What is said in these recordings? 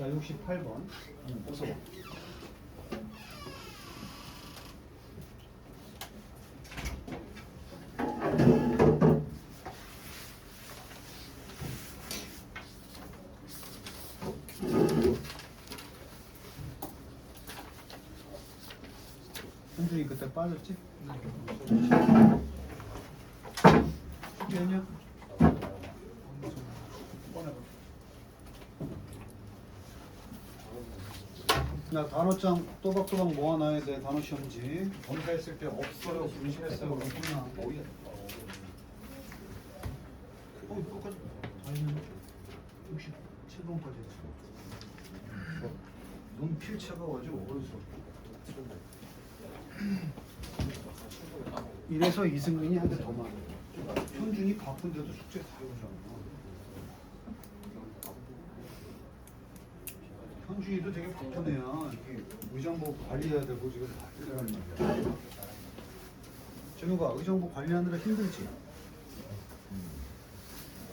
자, 68번. 어서 봐. 현준이 그때 빠졌지? 숙제했냐? 나 단어장 또박또박 모아놔야 돼. 단어 시험지 검사했을 때 없어요, 분실했어요, 그러구나. 똑같이 아니면 67번까지 했어. 너무 필차가 가지고 어디서? 이래서 이승민이 한테 더 많아. 현준이 바쁜데도 숙제 다 해오잖아. 현준이도 되게 바쁜 애야. 이렇게 의정부 관리해야 되고 지금 바쁘다는 말이야. 진우가 의정부 관리하느라 힘들지?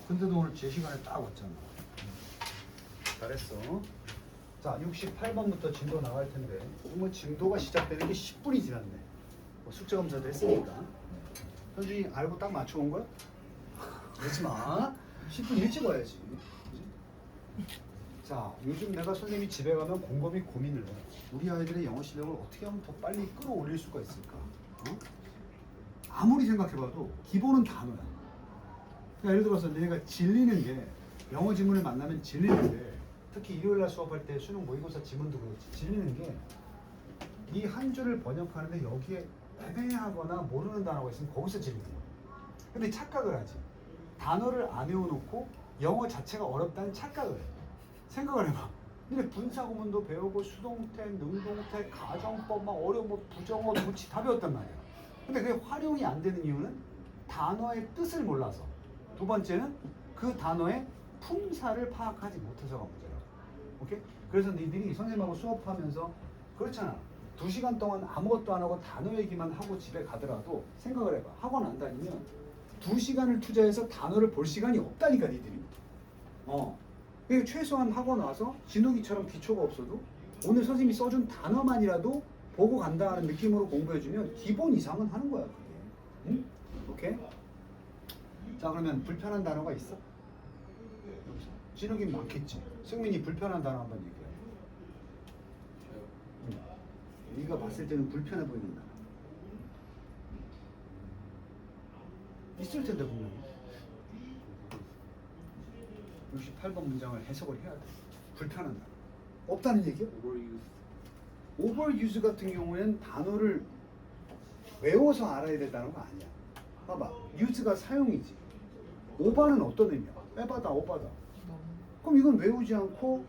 근데도 오늘 제 시간에 딱 왔잖아. 잘했어. 자, 68번부터 진도 나갈 텐데 뭐 진도가 시작되는 게 10분이 지났네. 뭐 숙제 검사도 했으니까. 현준이 알고 딱 맞춰온 거야? 그러지 마. 10분 일찍 와야지. 자, 요즘 내가 선생님이 집에 가면 곰곰이 고민을 해. 우리 아이들의 영어 실력을 어떻게 하면 더 빨리 끌어올릴 수가 있을까? 어? 아무리 생각해봐도 기본은 단어야. 그러니까 예를 들어서 내가 질리는 게 영어 지문을 만나면 질리는데 특히 일요일날 수업할 때 수능 모의고사 지문도 그렇지 질리는 게 이 한 줄을 번역하는데 여기에 애매하거나 모르는 단어가 있으면 거기서 질리는 거야. 근데 착각을 하지. 단어를 안 외워놓고 영어 자체가 어렵다는 착각을 해. 생각을 해봐. 근데 분사구문도 배우고 수동태, 능동태, 가정법 막 어려운 뭐 부정어, 도치 다 배웠단 말이야. 근데 그게 활용이 안 되는 이유는 단어의 뜻을 몰라서. 두 번째는 그 단어의 품사를 파악하지 못해서가 문제라고. 오케이? 그래서 니들이 선생님하고 수업하면서 그렇잖아. 2시간 동안 아무것도 안 하고 단어 얘기만 하고 집에 가더라도 생각을 해봐. 학원 안 다니면 2시간을 투자해서 단어를 볼 시간이 없다니까 니들이. 그러니까 최소한 학원 와서 진욱이처럼 기초가 없어도 오늘 선생님이 써준 단어만이라도 보고 간다는 느낌으로 공부해주면 기본 이상은 하는 거야 그게. 응? 오케이? 자, 그러면 불편한 단어가 있어? 진욱이 많겠지. 승민이 불편한 단어 한번 얘기해. 네가 봤을 때는 불편해 보이는 단어 있을 텐데 분명히. 68번 문장을 해석을 해야 돼. 불편한 단어 없다는 얘기야? overuse 같은 경우에는 단어를 외워서 알아야 될 단어가 아니야. 봐봐, use가 사용이지. 오바는 어떤 의미야? 빼바다, 오바다. 그럼 이건 외우지 않고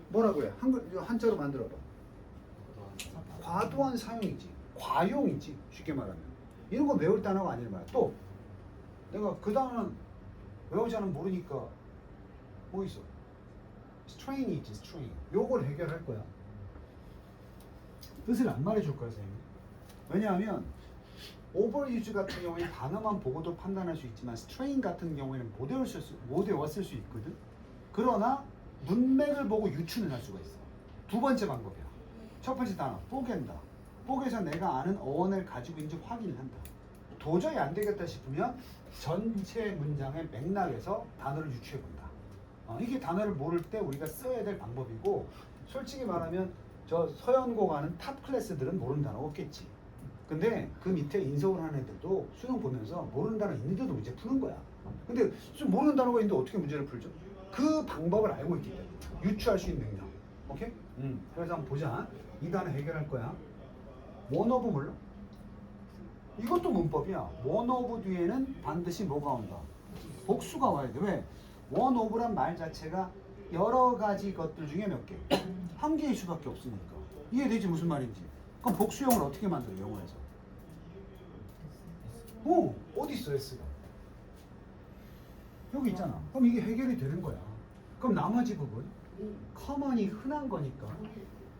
뭐라고 해? 한자로 만들어봐. 과도한 사용이지. 과용이지. 쉽게 말하면. 이런 거 외울 단어가 아니란 말이야. 또 내가 그 단어는 외우지 않으면 모르니까 뭐 있어? strain이지, strain. 요걸 해결할 거야. 뜻을 안 말해줄 거야, 선생님. 왜냐하면 overuse 같은 경우에는 단어만 보고도 판단할 수 있지만 strain 같은 경우에는 못 외웠을 수 있거든. 그러나 문맥을 보고 유추는 할 수가 있어. 두 번째 방법이야. 첫 번째 단어, 뽀갠다. 뽀개서 내가 아는 어원을 가지고 있는지 확인을 한다. 도저히 안 되겠다 싶으면 전체 문장의 맥락에서 단어를 유추해본다. 이게 단어를 모를 때 우리가 써야 될 방법이고, 솔직히 말하면 저 서연고 가는 탑 클래스들은 모르는 단어 없겠지. 근데 그 밑에 인서울 하는 애들도 수능 보면서 모르는 단어 있는데도 문제 푸는 거야. 근데 모르는 단어가 있는데 어떻게 문제를 풀죠? 그 방법을 알고 있기 때문에 유추할 수 있는 능력. 오케이? 그래서 한번 보자. 이 단어 해결할 거야. one of 몰라? 이것도 문법이야. one of 뒤에는 반드시 뭐가 온다? 복수가 와야 돼. 왜? one of란 말 자체가 여러 가지 것들 중에 몇 개? 한 개일 수밖에 없으니까. 이해되지 무슨 말인지? 그럼 복수형을 어떻게 만들어 영어에서? 어디 있어 S가? 여기 있잖아. 그럼 이게 해결이 되는 거야. 그럼 나머지 부분 common이 흔한 거니까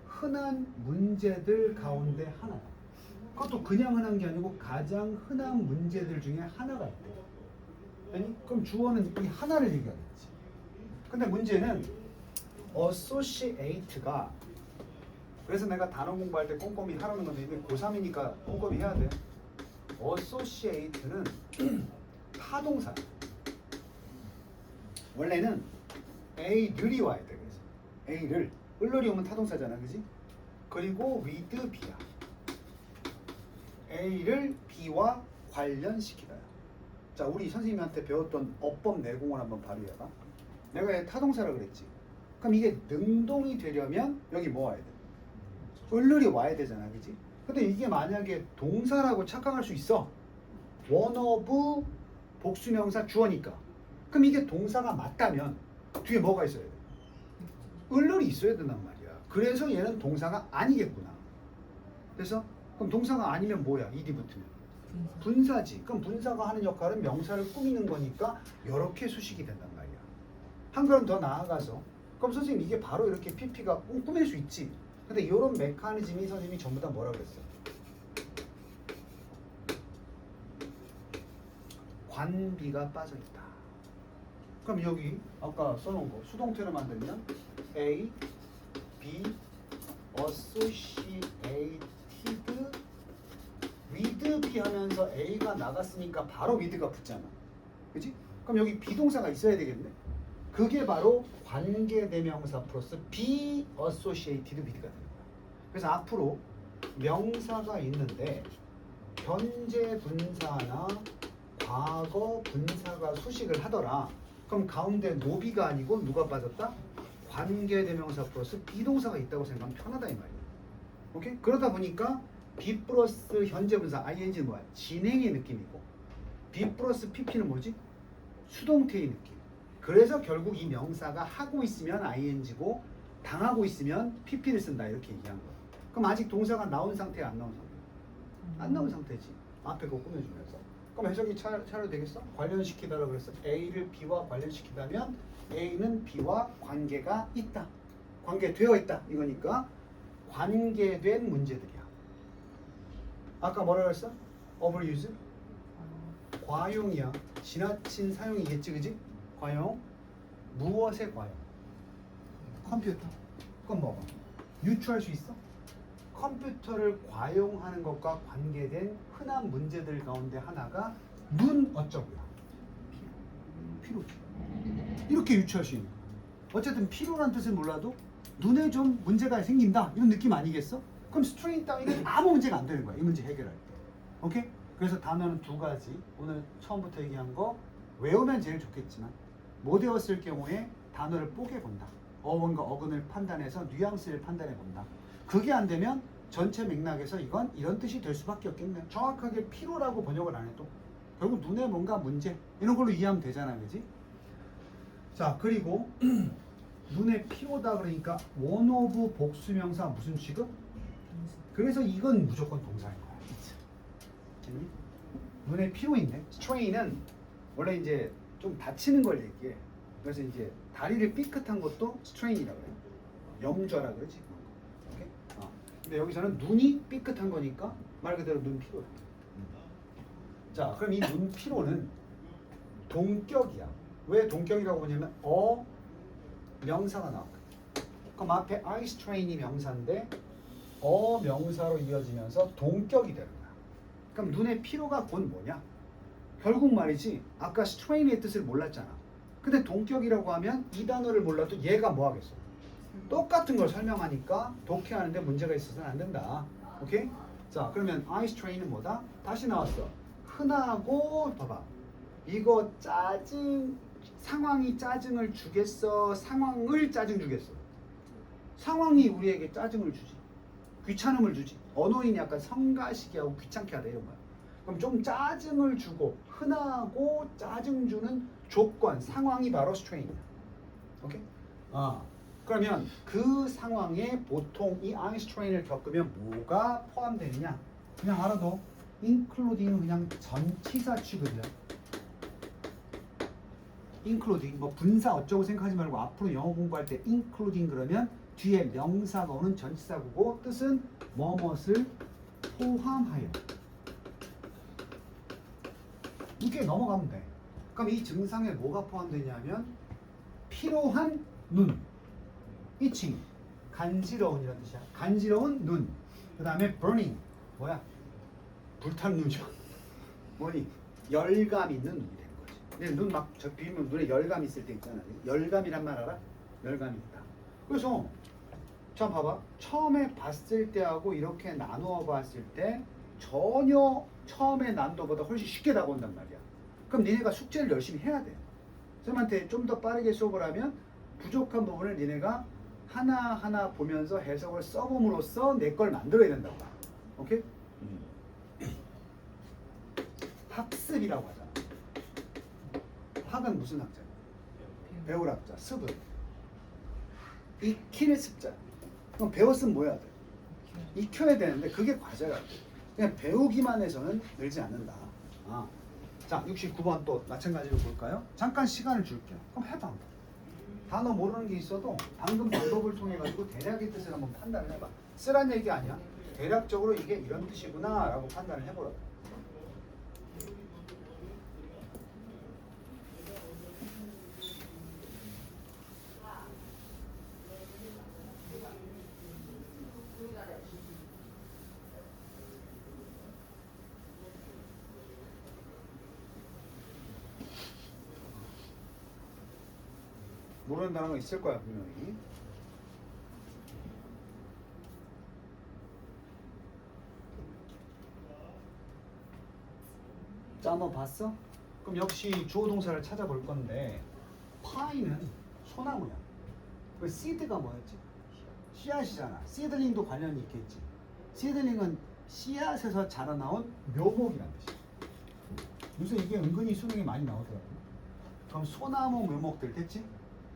흔한 문제들 가운데 하나야. 그것도 그냥 흔한 게 아니고 가장 흔한 문제들 중에 하나가 있대. 아니? 그럼 주어는 이 하나를 얘기하겠지. 근데 문제는 associate가 그래서 내가 단어 공부할 때 꼼꼼히 하라는 건데 이게 고3이니까 꼼꼼히 해야 돼. associate는 타동사야. 원래는 A를이 와야 돼. 그래서 A를 을러리 오면 타동사잖아, 그지? 그리고 with B야. A를 B와 관련시키다. 자, 우리 선생님한테 배웠던 어법 내공을 한번 발휘해봐. 내가 얘 타동사라 그랬지. 그럼 이게 능동이 되려면 여기 뭐 와야 돼? 을을이 와야 되잖아, 그지? 근데 이게 만약에 동사라고 착각할 수 있어. one of 복수명사 주어니까. 그럼 이게 동사가 맞다면 뒤에 뭐가 있어야 돼? 을을이 있어야 된단 말이야. 그래서 얘는 동사가 아니겠구나. 그래서 그럼 동사가 아니면 뭐야? ed이 붙으면 분사지. 그럼 분사가 하는 역할은 명사를 꾸미는 거니까 이렇게 수식이 된단 말이야. 한 걸음 더 나아가서 그럼 선생님 이게 바로 이렇게 PP가 꾸밀 수 있지. 근데 이런 메커니즘이 선생님이 전부 다 뭐라 그랬어? 관비가 빠져있다. 그럼 여기 아까 써놓은 거 수동태로 만들면 A, B, associated with B 하면서 A가 나갔으니까 바로 with가 붙잖아. 그치? 그럼 여기 비동사가 있어야 되겠네. 그게 바로 관계대명사 플러스 be associated with가 되는 거야. 그래서 앞으로 명사가 있는데 현재 분사나 과거 분사가 수식을 하더라. 그럼 가운데 노비가 아니고 누가 빠졌다? 관계대명사 플러스 비동사가 있다고 생각하면 편하다 이 말이야. 오케이? 그러다 보니까 be 플러스 현재 분사 ing는 뭐야? 진행의 느낌이고 be 플러스 pp는 뭐지? 수동태의 느낌. 그래서 결국 이 명사가 하고 있으면 ing고 당하고 있으면 pp를 쓴다 이렇게 얘기한 거야. 그럼 아직 동사가 나온 상태야 안 나온 상태? 안 나온 상태지. 앞에 그거 꾸며주면서. 그럼 해석이 차려 되겠어? 관련시키다라고 그랬어. A를 B와 관련시키다면 A는 B와 관계가 있다. 관계되어 있다. 이거니까 관계된 문제들이야. 아까 뭐라 그랬어? overuse? 과용이야. 지나친 사용이겠지, 그지? 과용. 무엇의 과용? 컴퓨터. 그건 뭐가? 유추할 수 있어? 컴퓨터를 과용하는 것과 관계된 흔한 문제들 가운데 하나가 눈 어쩌고야? 피로지. 이렇게 유추할 수 있는 거야. 어쨌든 피로란 뜻을 몰라도 눈에 좀 문제가 생긴다 이런 느낌 아니겠어? 그럼 스트레인 따위는 아무 문제가 안 되는 거야. 이 문제 해결할 때. 오케이? 그래서 단어는 두 가지. 오늘 처음부터 얘기한 거 외우면 제일 좋겠지만 못 외웠을 경우에 단어를 뽀개 본다. 어원과 어근을 판단해서 뉘앙스를 판단해 본다. 그게 안 되면 전체 맥락에서 이건 이런 뜻이 될 수밖에 없겠네. 정확하게 피로라고 번역을 안 해도 결국 눈에 뭔가 문제 이런 걸로 이해하면 되잖아, 그지? 자, 그리고 눈에 피로다 그러니까 one of 복수명사 무슨 취급? 그래서 이건 무조건 동사인 거야. 재밌니? 눈에 피로인데 strain은 원래 이제 좀 다치는 걸 얘기해. 그래서 이제 다리를 삐끗한 것도 strain이라고 그래요. 염좌라 그러지. 오케이? 근데 여기서는 눈이 삐끗한 거니까 말 그대로 눈 피로야. 자, 그럼 이 눈 피로는 동격이야. 왜 동격이라고 보냐면 명사가 나왔거든. 그럼 앞에 eye strain이 명사인데 명사로 이어지면서 동격이 되는 거야. 그럼 눈의 피로가 곧 뭐냐? 결국 말이지 아까 strain의 뜻을 몰랐잖아. 근데 동격이라고 하면 이 단어를 몰라도 얘가 뭐 하겠어? 똑같은 걸 설명하니까 독해하는데 문제가 있어서는 안 된다. 오케이? 자, 그러면 eye strain은 뭐다? 다시 나왔어. 흔하고 봐봐. 이거 짜증 상황이 짜증을 주겠어? 상황을 짜증 주겠어? 상황이 우리에게 짜증을 주지. 귀찮음을 주지. 언어인이 약간 성가시게 하고 귀찮게 하다 이런 거야. 그럼 좀 짜증을 주고 흔하고 짜증 주는 조건, 상황이 바로 strain이야. 오케이? 그러면 그 상황에 보통 이 eye strain을 겪으면 뭐가 포함되느냐? 그냥 알아도 including은 그냥 전치사 취급이야. including 뭐 분사 어쩌고 생각하지 말고 앞으로 영어 공부할 때 including 그러면 뒤에 명사가 오는 전치사구고 뜻은 뭐뭇을 포함하여. 이렇게 넘어가면 돼. 그럼 이 증상에 뭐가 포함되냐면 피로한 눈, itching 간지러운이라는 뜻이야. 간지러운 눈. 그 다음에 burning 뭐야? 불탄 눈이죠. 뭐니? 열감 있는 눈이 되는 거지. 근데 눈 막 저 비면 눈에 열감 있을 때 있잖아. 열감이란 말 알아? 열감이 있다. 그래서 자 봐봐. 처음에 봤을 때하고 이렇게 나누어 봤을 때 전혀 처음에 난도보다 훨씬 쉽게 다가온단 말이야. 그럼 니네가 숙제를 열심히 해야 돼. 쌤한테 좀 더 빠르게 수업을 하면 부족한 부분을 니네가 하나하나 보면서 해석을 써봄으로써 내 걸 만들어야 된다고. 오케이? 학습이라고 하잖아. 학은 무슨 학자야? 배울 학자. 습은 익히는 습자. 그럼 배웠으면 뭐 해야 돼? 익혀야 되는데 그게 과제가 돼. 그냥 배우기만 해서는 늘지 않는다. 아. 자, 69번 또 마찬가지로 볼까요? 잠깐 시간을 줄게요. 그럼 해봐. 단어 모르는 게 있어도 방금 방법을 통해 가지고 대략의 뜻을 한번 판단을 해봐. 쓰란 얘기 아니야. 대략적으로 이게 이런 뜻이구나 라고 판단을 해보라. 모르는 단어가 있을 거야 분명히. 자, 한번 봤어? 그럼 역시 주어 동사를 찾아볼 건데 파이는 소나무야. 그 씨드가 뭐였지? 씨앗이잖아. 씨들링도 관련이 있겠지. 씨들링은 씨앗에서 자라나온 묘목이란 뜻이야. 요새 이게 은근히 수능에 많이 나오더라고. 그럼 소나무 묘목들 됐지?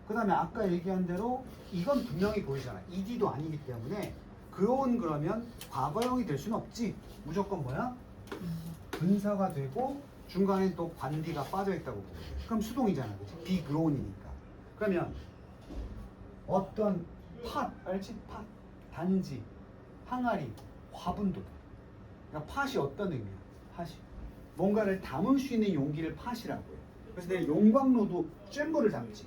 그 다음에 아까 얘기한 대로 이건 분명히 보이잖아. ed도 아니기 때문에 그온 그러면 과거형이 될 수는 없지. 무조건 뭐야? 분사가 되고 중간에 또 관디가 빠져있다고 보고. 그럼 수동이잖아. 그치? be grown이니까. 그러면 어떤 팥, 알지? 팥, 단지, 항아리, 화분도. 그러니까 팥이 어떤 의미야? 팥이 뭔가를 담을 수 있는 용기를 팥이라고 해. 그래서 내 용광로도 잼물을 담지.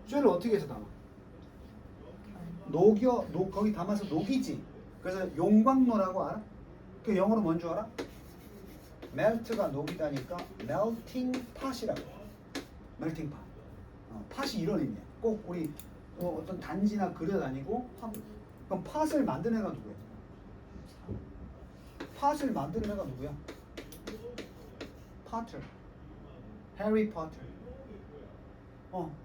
쇠를 어떻게 해서 담아? 거기 담아서 녹이지. 그래서 용광로라고 알아? 그 영어로 뭔 줄 알아? melt가 녹이다니까 melting pot이라고. melting pot. 팥이 이런 의미야. 꼭 우리 어떤 단지나 그릇 아니고 화분. 그럼 팥을 만든 애가 누구야? 팥을 만든 애가 누구야? Potter. 해리 포터.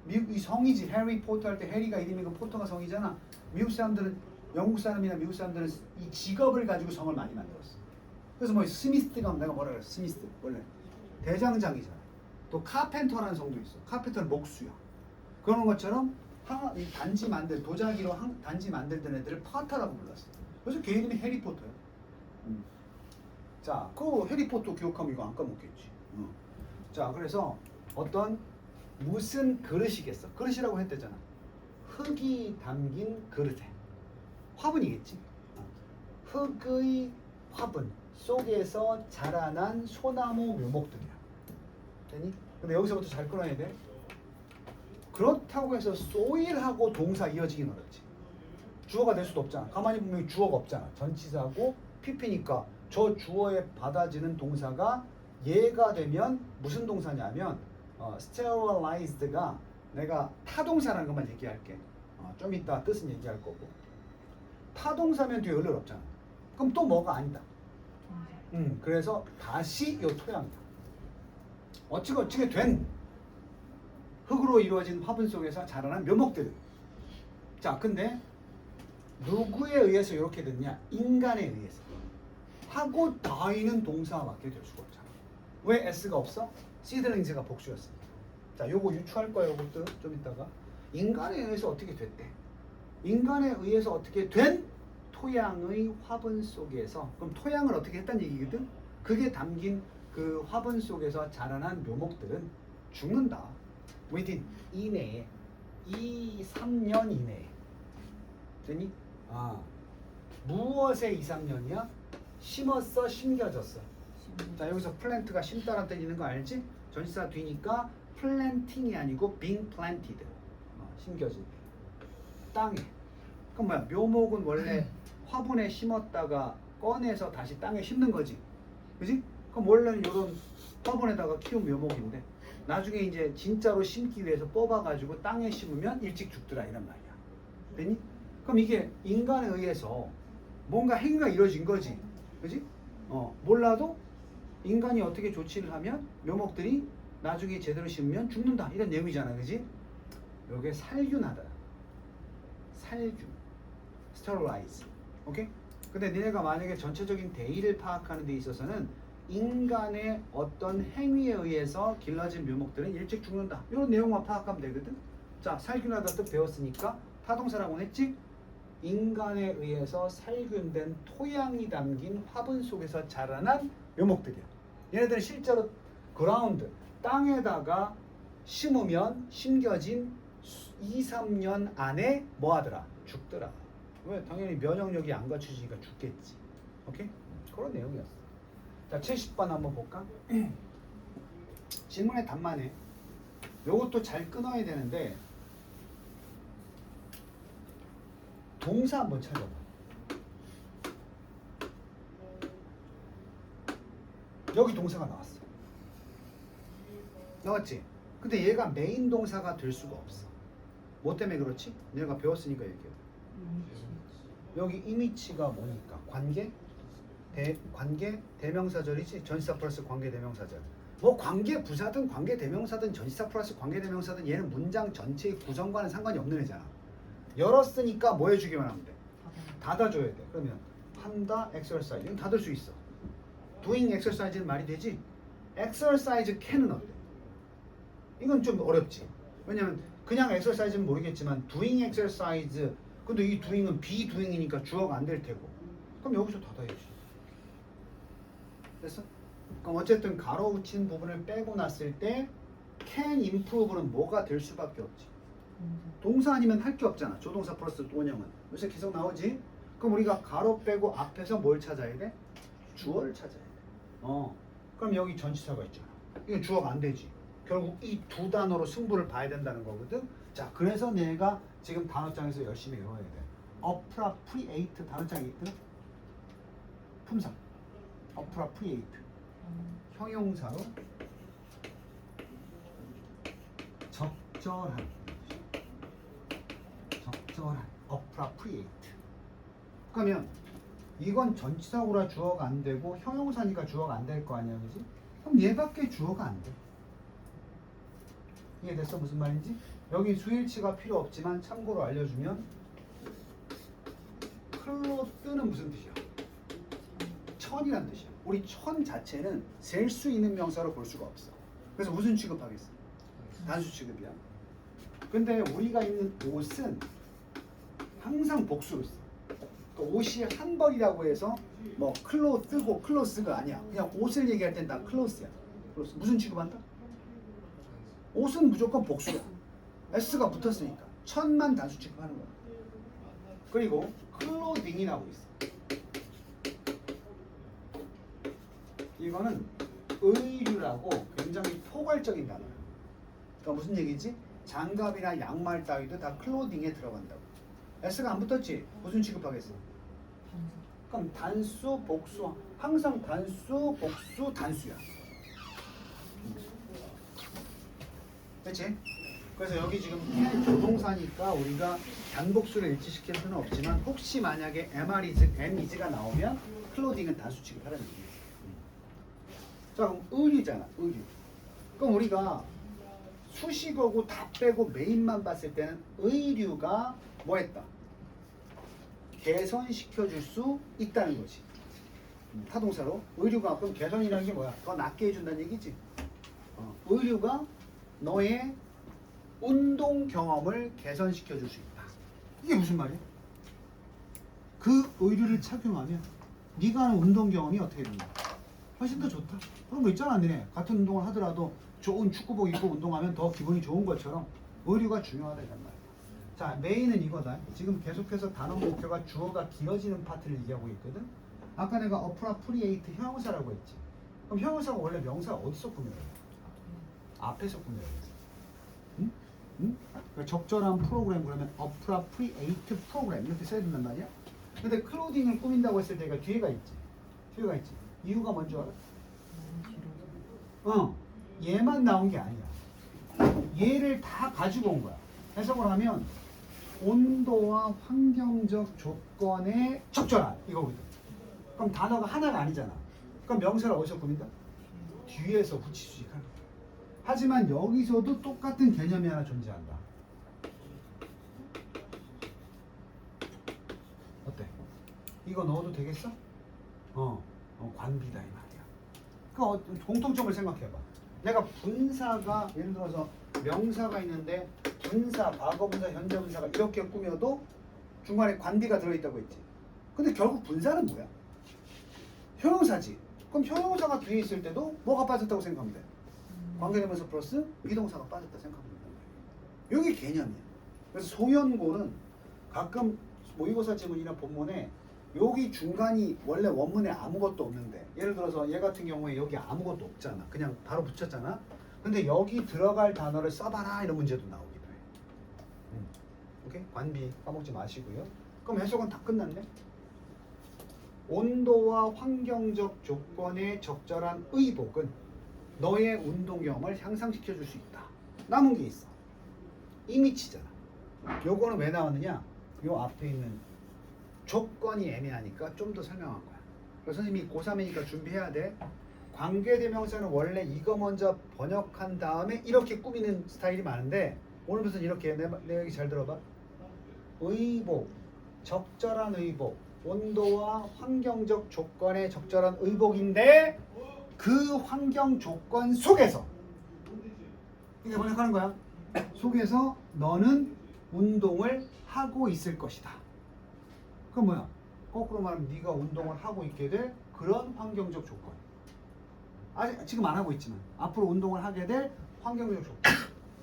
미국 이 성이지. 해리 포터 할 때 해리가 이름이고 포터가 성이잖아. 미국 사람들은 영국 사람이나 미국 사람들은 이 직업을 가지고 성을 많이 만들었어. 그래서 뭐 스미스가 내가 뭐라 그랬어? 스미스 원래 대장장이잖아. 또 카펜터라는 성도 있어. 카펜터는 목수야. 그런 것처럼 이 단지 만들 도자기로 단지 만들던 애들을 파터라고 불렀어. 그래서 걔 이름이 해리 포터야. 자, 그 해리 포터 기억하면 이거 안 까먹겠지. 자, 그래서 어떤 무슨 그릇이겠어? 그릇이라고 했대잖아. 흙이 담긴 그릇에 화분이겠지. 흙의 화분 속에서 자라난 소나무 묘목들이야. 되니? 근데 여기서부터 잘 끊어야 돼. 그렇다고 해서 soil하고 동사 이어지긴 어렵지. 주어가 될 수도 없잖아. 가만히 보면 주어가 없잖아. 전치사고 PP니까 저 주어에 받아지는 동사가 얘가 되면 무슨 동사냐면 sterilized가 내가 타동사라는 것만 얘기할게. 좀 이따 뜻은 얘기할 거고. 타동사면 뒤에 을을 없잖아. 그럼 또 뭐가 아니다. 그래서 다시 요 토양이다. 어찌게 된 흙으로 이루어진 화분 속에서 자라난 묘목들. 자, 근데 누구에 의해서 이렇게 됐냐? 인간에 의해서. 하고 die는 동사밖에 될 수가 없잖아. 왜 s가 없어? 시들링스가 복수였으니까. 자, 요거 유추할 거예요. 요것도 좀 이따가. 인간에 의해서 어떻게 됐대? 인간에 의해서 어떻게 된 토양의 화분 속에서. 그럼 토양을 어떻게 했다는 얘기거든? 그게 담긴 그 화분 속에서 자라난 묘목들은 죽는다. within 이내에 2-3년 이내에. 되니? 무엇에 2-3년이야? 심었어, 심겨졌어. 자, 여기서 플랜트가 심다란 뜻이는 거 알지? 전치사 뒤니까 planting이 아니고 being planted. 심겨진. 땅에. 그럼 뭐야? 묘목은 원래 화분에 심었다가 꺼내서 다시 땅에 심는 거지. 그지? 그럼 원래는 이런 화분에다가 키운 묘목인데 나중에 이제 진짜로 심기 위해서 뽑아가지고 땅에 심으면 일찍 죽더라 이런 말이야. 됐니? 그럼 이게 인간에 의해서 뭔가 행위가 이루어진 거지. 그지? 몰라도 인간이 어떻게 조치를 하면 묘목들이 나중에 제대로 심으면 죽는다 이런 내용이잖아. 그지? 요게 살균하다. 살균. 스테로라이즈. 오케이? 근데 니네가 만약에 전체적인 대의를 파악하는 데 있어서는 인간의 어떤 행위에 의해서 길러진 묘목들은 일찍 죽는다. 이런 내용만 파악하면 되거든. 자, 살균하다 뜻 배웠으니까 타동사라고 했지? 인간에 의해서 살균된 토양이 담긴 화분 속에서 자라난 묘목들이야. 얘네들은 실제로 그라운드, 땅에다가 심으면 심겨진 2, 3년 안에 뭐 하더라? 죽더라. 왜? 당연히 면역력이 안 갖춰지니까 죽겠지. 오케이? 그런 내용이었어. 자, 70번 한번 볼까? 질문의 답만해. 요것도 잘 끊어야 되는데 동사 한번 찾아봐. 여기 동사가 나왔어. 나왔지? 근데 얘가 메인 동사가 될 수가 없어. 뭐 때문에 그렇지? 내가 배웠으니까 얘기해. 여기 이미치가 뭐니까? 관계? 관계 대명사절이지. 전치사 플러스 관계 대명사절. 뭐 관계 부사든 관계 대명사든 전치사 플러스 관계 대명사든 얘는 문장 전체의 구성과는 상관이 없는 애잖아. 열었으니까 뭐 해주기만 하면 돼? 닫아줘야 돼. 그러면 한다 exercise 이건 닫을 수 있어. doing exercise는 말이 되지. exercise can은 어때? 이건 좀 어렵지. 왜냐면 그냥 exercise는 모르겠지만 doing exercise 근데 이 doing은 be doing이니까 주어가 안 될 테고. 그럼 여기서 닫아야지. 됐어? 그럼 어쨌든 가로붙인 부분을 빼고 났을 때 can improve는 뭐가 될 수밖에 없지. 동사 아니면 할 게 없잖아. 조동사 플러스 원형은. 요새 계속 나오지? 그럼 우리가 가로 빼고 앞에서 뭘 찾아야 돼? 주어를 찾아야 돼. 그럼 여기 전치사가 있잖아. 이건 주어가 안 되지. 결국 이 두 단어로 승부를 봐야 된다는 거거든. 자, 그래서 내가 지금 단어장에서 열심히 외워야 돼. appropriate 단어장이 있거든. 품사. appropriate. 형용사로 적절한. 적절한. appropriate. 그러면 이건 전치사구라 주어가 안 되고 형용사니까 주어가 안 될 거 아니야, 그지? 그럼 얘밖에 주어가 안 돼. 이해됐어? 무슨 말인지? 여기 수일치가 필요 없지만 참고로 알려주면 클로스는 무슨 뜻이야? 천이란 뜻이야. 우리 천 자체는 셀 수 있는 명사로 볼 수가 없어. 그래서 무슨 취급하겠어? 단수 취급이야. 근데 우리가 입는 옷은 항상 복수로 써. 그 옷이 한 벌이라고 해서 뭐 클로스고 클로스가 아니야. 그냥 옷을 얘기할 땐 다 클로스야. 클로스. 무슨 취급한다? 옷은 무조건 복수야. S가 붙었으니까 천만 단수 취급하는 거야. 그리고 클로딩이라고 있어. 이거는 의류라고 굉장히 포괄적인 단어야. 그러니까 무슨 얘기지? 장갑이나 양말 따위도 다 클로딩에 들어간다고. S가 안 붙었지? 무슨 취급하겠어? 그럼 단수, 복수. 항상 단수, 복수, 단수야. 그렇지? 그래서 여기 지금 조동사니까 우리가 단복수를 일치시킬 수는 없지만 혹시 만약에 MIS가 나오면 클로딩은 단수 취급하라는 얘기예요. 자, 그럼 의류잖아. 의류. 그럼 우리가 수식어고 다 빼고 메인만 봤을 때는 의류가 뭐 했다? 개선시켜줄 수 있다는 거지. 타동사로 의류가 그럼 개선이라는 게 뭐야? 더 낫게 해준다는 얘기지. 의류가 너의 운동 경험을 개선시켜줄 수 있다. 이게 무슨 말이야? 그 의류를 착용하면 네가 하는 운동 경험이 어떻게 된다? 훨씬 더 좋다. 그런 거 있잖아. 너네 같은 운동을 하더라도 좋은 축구복 입고 운동하면 더 기분이 좋은 것처럼 의류가 중요하다 이란 말이야. 자, 메인은 이거다. 지금 계속해서 단어 목표가 주어가 길어지는 파트를 얘기하고 있거든. 아까 내가 appropriate 형용사라고 했지. 그럼 형용사가 원래 명사 어디서 꾸며요? 앞에서 꾸며요. 응? 응? 그러니까 적절한 프로그램 그러면 appropriate program 이렇게 써야 된단 말이야. 근데 클로딩을 꾸민다고 했을 때가 뒤에가 있지. 뒤에가 있지. 이유가 뭔지 알아? 얘만 나온 게 아니야. 얘를 다 가지고 온 거야. 해석을 하면 온도와 환경적 조건에 적절한 이거거든. 그럼 단어가 하나가 아니잖아. 그럼 명사를 어디서 꾸민다? 뒤에서 후치수식하는 거야. 하지만 여기서도 똑같은 개념이 하나 존재한다. 어때? 이거 넣어도 되겠어? 관비다 이 말이야. 그 공통점을 생각해봐. 내가 분사가 예를 들어서 명사가 있는데 분사, 과거분사, 현재분사가 이렇게 꾸며도 중간에 관비가 들어있다고 했지. 근데 결국 분사는 뭐야? 형용사지. 그럼 형용사가 뒤에 있을 때도 뭐가 빠졌다고 생각하면 돼? 관계대명사 플러스 비동사가 빠졌다 생각하면 된다. 이게 개념이야. 그래서 소연고는 가끔 모의고사 지문이나 본문에 여기 중간이 원래 원문에 아무것도 없는데 예를 들어서 얘 같은 경우에 여기 아무것도 없잖아. 그냥 바로 붙였잖아. 근데 여기 들어갈 단어를 써봐라 이런 문제도 나오기도 해. 오케이? 관비 까먹지 마시고요. 그럼 해석은 다 끝났네. 온도와 환경적 조건에 적절한 의복은 너의 운동 경험을 향상시켜 줄 수 있다. 남은 게 있어. 이미치잖아. 요거는 왜 나왔느냐? 요 앞에 있는 조건이 애매하니까 좀 더 설명한 거야. 그래서 선생님이 고3이니까 준비해야 돼. 관계대명사는 원래 이거 먼저 번역한 다음에 이렇게 꾸미는 스타일이 많은데 오늘부터는 이렇게 내 얘기 잘 들어봐. 의복, 적절한 의복, 온도와 환경적 조건에 적절한 의복인데 그 환경 조건 속에서 이게 번역하는 거야. 속에서 너는 운동을 하고 있을 것이다. 그럼 뭐야? 거꾸로 말하면 네가 운동을 하고 있게 될 그런 환경적 조건. 아직 지금 안 하고 있지만 앞으로 운동을 하게 될 환경적 조건.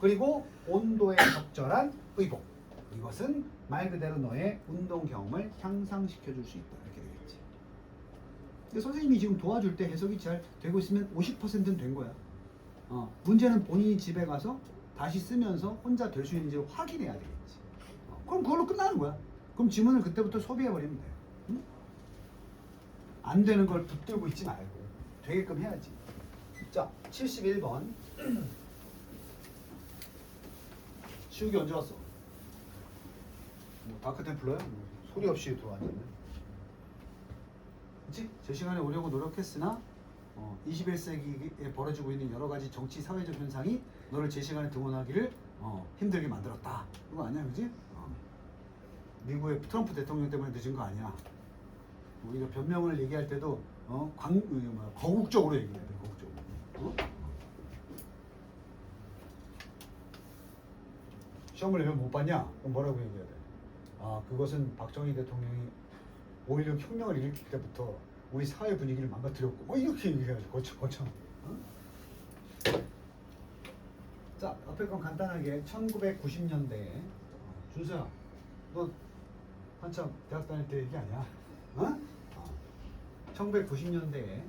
그리고 온도에 적절한 의복. 이것은 말 그대로 너의 운동 경험을 향상시켜 줄 수 있다. 이렇게 되겠지. 근데 선생님이 지금 도와줄 때 해석이 잘 되고 있으면 50%는 된 거야. 문제는 본인이 집에 가서 다시 쓰면서 혼자 될 수 있는지를 확인해야 되겠지. 그럼 그걸로 끝나는 거야. 그럼 지문을 그때부터 소비해버리면 돼. 응? 안 되는 걸 붙들고 있지 말고 되게끔 해야지. 자, 71번. 시욱이 언제 왔어? 뭐 다크템플러야? 뭐 소리 없이 들어왔는데. 그치? 제 시간에 오려고 노력했으나 21세기에 벌어지고 있는 여러 가지 정치 사회적 현상이 너를 제 시간에 등원하기를 힘들게 만들었다. 그거 아니야, 그지? 미국의 트럼프 대통령 때문에 늦은 거 아니야. 우리가 변명을 얘기할 때도 거국적으로 얘기해야 돼. 거국적으로. 시험을 내면 못 봤냐? 그럼 뭐라고 얘기해야 돼? 그것은 박정희 대통령이 5.16 혁명을 일으킬 때부터 우리 사회 분위기를 망가뜨렸고 뭐 이렇게 얘기해야지. 거쳐. 자, 앞에 건 간단하게 1990년대에 준서야, 너 한참 대학 다닐 때 얘기 아니야? 1990년대에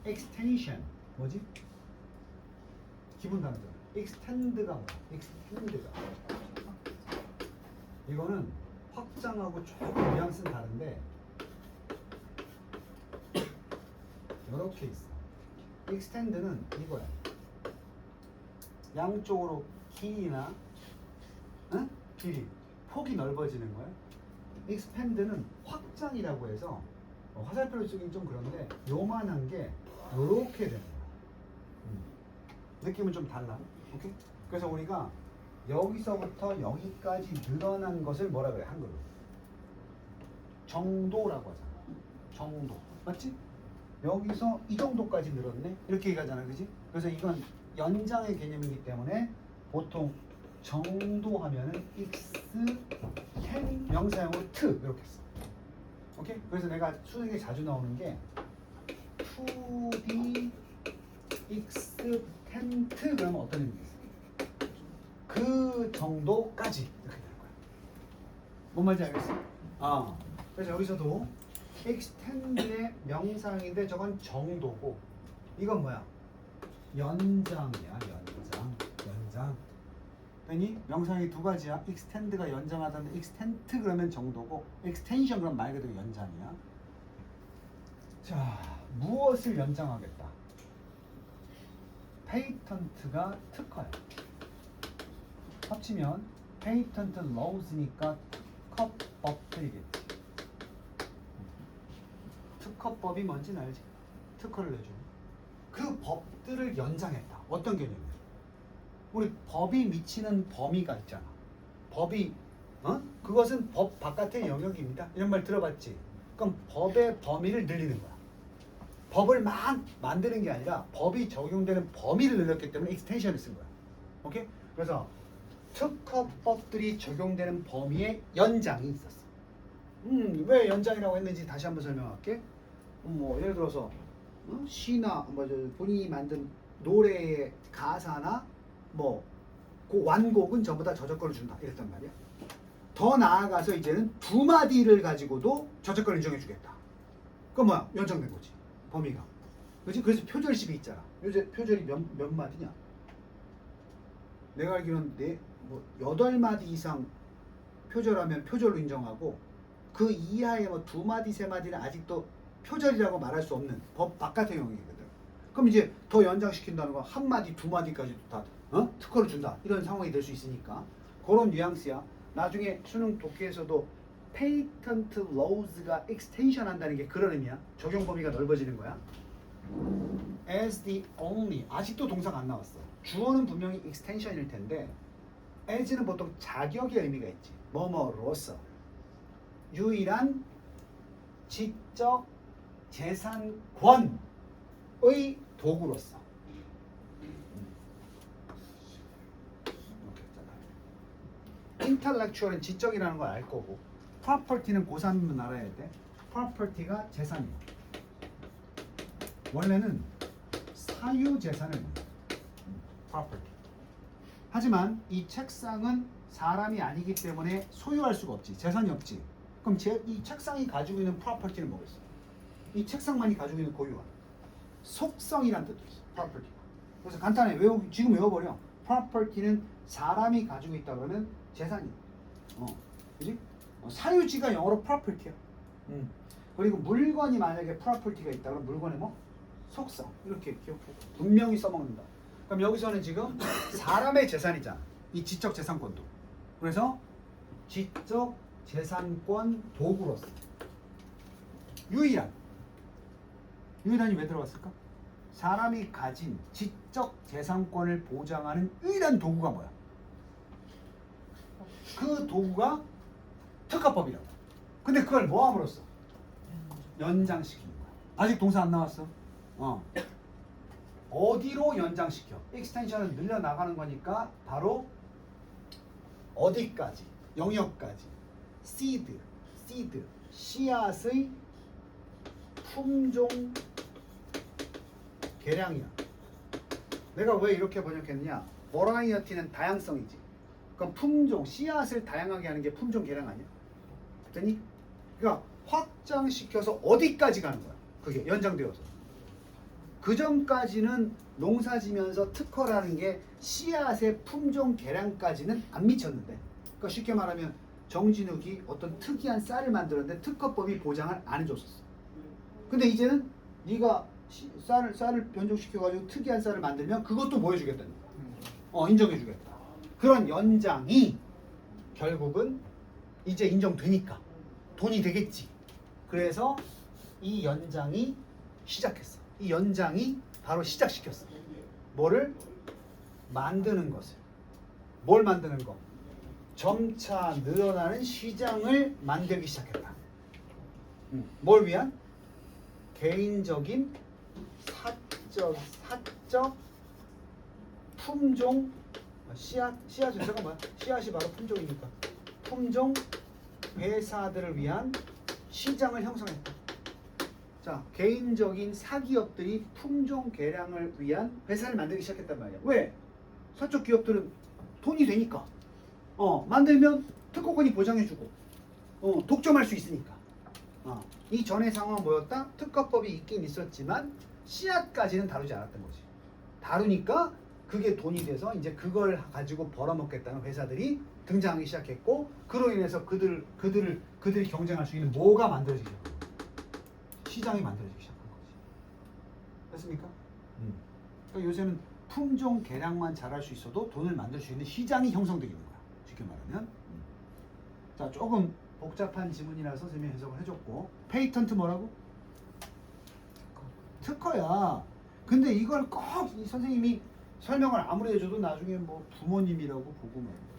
extension 뭐지? 기본 단어잖아. extend가 뭐야? extend가 이거는 확장하고 조금 뉘앙스는 다른데 이렇게 있어. extend는 이거야. 양쪽으로 길이나 길이, 폭이 넓어지는 거야. expand는 확장이라고 해서 화살표를 쓰긴 좀 그런데 요만한 게 요렇게 되는 거야. 느낌은 좀 달라. 오케이? 그래서 우리가 여기서부터 여기까지 늘어난 것을 뭐라 그래? 한글로 정도라고 하잖아. 정도. 맞지? 여기서 이 정도까지 늘었네? 이렇게 얘기하잖아. 그지? 그래서 이건 연장의 개념이기 때문에 보통 정도 하면은 extend 명사형으로 t 이렇게 써. 오케이? 그래서 내가 수능에 자주 나오는 게 to be extend 그러면 어떤 의미가 있어? 그 정도까지 이렇게 되는 거야. 뭔 말인지 알겠어? 그래서 여기서도 extend의 명사형인데 저건 정도고 이건 뭐야? 연장이야. 연장. 됐니? 명상이 두 가지야. extend가 연장하다는 extent 그러면 정도고 extension 그럼 말 그대로 연장이야. 자, 무엇을 연장하겠다? 페이턴트가 특허야. 합치면 페이턴트 laws니까 특허법들이겠지. 특허법이 뭔지는 알지? 특허를 내주는 그 법들을 연장했다. 어떤 개념이야? 우리 법이 미치는 범위가 있잖아. 법이 그것은 법 바깥의 영역입니다. 이런 말 들어봤지? 그럼 법의 범위를 늘리는 거야. 법을 막 만드는 게 아니라 법이 적용되는 범위를 늘렸기 때문에 익스텐션을 쓴 거야. 오케이? 그래서 특허법들이 적용되는 범위의 연장이 있었어. 왜 연장이라고 했는지 다시 한번 설명할게. 뭐 예를 들어서 시나 본인이 만든 노래의 가사나 그 완곡은 전부 다 저작권을 준다 이랬단 말이야. 더 나아가서 이제는 두 마디를 가지고도 저작권 인정해 주겠다. 그건 뭐야? 연장된 거지. 범위가. 그렇지? 그래서 표절식이 있잖아. 요새 표절이 몇 마디냐? 내가 알기로는 8마디 이상 표절하면 표절로 인정하고 그 이하의 두 마디 세 마디는 아직도 표절이라고 말할 수 없는 법 바깥의 영역이거든. 그럼 이제 더 연장시킨다는 건 한 마디 두 마디까지도 다 특허를 준다 이런 상황이 될 수 있으니까 그런 뉘앙스야. 나중에 수능 독해에서도 페이턴트 laws가 extension 한다는 게 그런 의미야. 적용 범위가 넓어지는 거야. as the only 아직도 동사가 안 나왔어. 주어는 분명히 extension일 텐데 as는 보통 자격의 의미가 있지. 뭐뭐로서 유일한 지적 재산권의 도구로서. intellectual은 지적이라는 걸 알 거고 property는 고3이면 알아야 돼. property가 재산이야. 원래는 사유재산을 property. 하지만 이 책상은 사람이 아니기 때문에 소유할 수가 없지. 재산이 없지. 그럼 이 책상이 가지고 있는 property는 뭐겠어? 이 책상만이 가지고 있는 고유한 속성이란 뜻도 있어. property. 그래서 간단해. 지금 외워버려. property는 사람이 가지고 있다 그러면 재산이야. 그지? 사유지가 영어로 property야. 그리고 물건이 만약에 property가 있다 그러면 물건의 속성. 이렇게 기억해. 분명히 써먹는다. 그럼 여기서는 지금 사람의 재산이잖아. 이 지적 재산권도. 그래서 지적 재산권 도구로서 유일한이 왜 들어갔을까? 사람이 가진 지적 재산권을 보장하는 유일한 도구가 뭐야? 그 도구가 특허법이라고. 근데 그걸 뭐 함으로써? 연장시키는 거야. 아직 동사 안 나왔어. 어디로 연장시켜? 익스텐션을 늘려나가는 거니까 바로 어디까지? 영역까지. seed, 씨앗의 품종 개량이야. 내가 왜 이렇게 번역했느냐? 버라이어티는 다양성이지. 그럼 품종, 씨앗을 다양하게 하는 게 품종 개량 아니야? 됐니? 그러니까 확장시켜서 어디까지 가는 거야? 그게 연장되어서. 그 전까지는 농사지면서 특허라는 게 씨앗의 품종 개량까지는 안 미쳤는데, 그러니까 쉽게 말하면 정진욱이 어떤 특이한 쌀을 만들었는데 특허법이 보장을 안 해줬었어. 근데 이제는 네가 쌀을 변종시켜가지고 특이한 쌀을 만들면 그것도 뭐 해주겠다는 거야? 인정해주겠다. 그런 연장이 결국은 이제 인정되니까 돈이 되겠지. 그래서 이 연장이 시작했어. 이 연장이 바로 시작시켰어. 뭐를? 만드는 것을. 뭘 만드는 거? 점차 늘어나는 시장을 만들기 시작했다. 뭘 위한? 개인적인 사적 품종 씨앗은 잠깐만 씨앗이 바로 품종이니까 품종 회사들을 위한 시장을 형성했다. 자, 개인적인 사기업들이 품종 개량을 위한 회사를 만들기 시작했단 말이야. 왜? 서쪽 기업들은 돈이 되니까. 만들면 특허권이 보장해주고, 독점할 수 있으니까. 이 전의 상황은 뭐였다? 특허법이 있긴 있었지만 씨앗까지는 다루지 않았던 거지. 다루니까 그게 돈이 돼서 이제 그걸 가지고 벌어먹겠다는 회사들이 등장하기 시작했고 그로 인해서 그들이 경쟁할 수 있는 뭐가 만들어지기 시작한 거지? 시장이 만들어지기 시작한 거지. 됐습니까? 그러니까 요새는 품종 개량만 잘할 수 있어도 돈을 만들 수 있는 시장이 형성되는 거야. 쉽게 말하면. 자, 조금 복잡한 지문이라서 선생님이 해석을 해줬고 페이턴트 뭐라고? 특허야. 근데 이걸 꼭 이 선생님이 설명을 아무리 해줘도 나중에 뭐 부모님이라고 보고 말이야.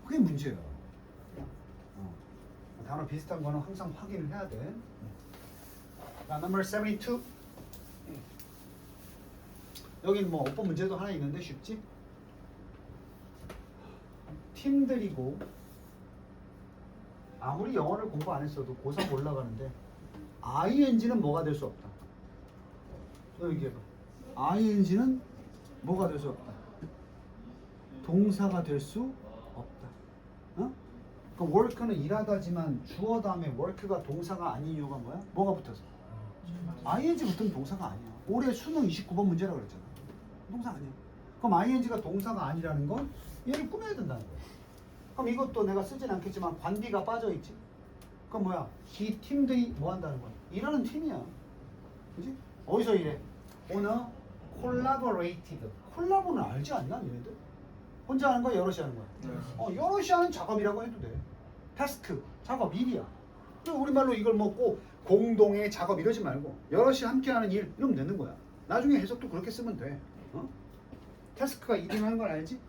그게 문제야. 단어 비슷한 거는 항상 확인을 해야 돼. 자, number 72. 여긴 뭐 어법 문제도 하나 있는데 쉽지? 팀들이고 아무리 영어를 공부 안 했어도 고3 올라가는데 ing는 뭐가 될 수 없다. 얘기해봐. ing는 뭐가 될 수 없다. 동사가 될 수 없다. 어? 그럼 work는 일하다지만 주어 다음에 work가 동사가 아닌 이유가 뭐야? 뭐가 붙어서? ing 붙으면 동사가 아니야. 올해 수능 29번 문제라고 그랬잖아. 동사 아니야. 그럼 ing가 동사가 아니라는 건 얘를 꾸며야 된다는 거야. 그럼 이것도 내가 쓰진 않겠지만 관비가 빠져있지. 그럼 뭐야? 이 팀들이 뭐 한다는 거야? 일하는 팀이야. 그지? 어디서 일해? 오늘 collaborated. 콜라보는 알지 않나 얘네들? 혼자 하는 거야? 여럿이 하는 거야? 여럿이 하는 작업이라고 해도 돼. 타스크, 작업, 일이야. 우리말로 이걸 먹고 공동의 작업 이러지 말고 여럿이 함께 하는 일 이러면 되는 거야. 나중에 해석도 그렇게 쓰면 돼. 타스크가 일이라는 걸 알지?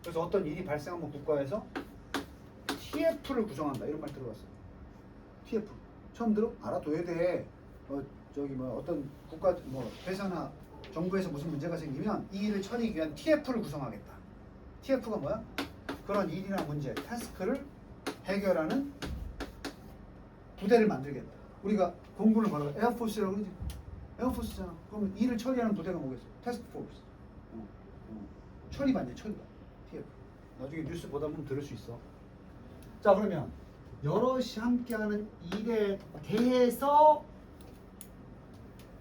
그래서 어떤 일이 발생하면 국가에서 TF를 구성한다 이런 말 들어봤어. TF 처음 들어? 알아둬야 돼. 저기 뭐 어떤 국가 뭐 회사나 정부에서 무슨 문제가 생기면 이 일을 처리하기 위한 TF를 구성하겠다. TF가 뭐야? 그런 일이나 문제, 타스크를 해결하는 부대를 만들겠다. 우리가 공군을 말하고 에어포스라고 그러지. 에어포스잖아. 그러면 일을 처리하는 부대가 뭐겠어? 태스크포스. 처리반이야, 처리반. TF. 나중에 뉴스 보다 보면 들을 수 있어. 자, 그러면 여럿이 함께하는 일에 대해서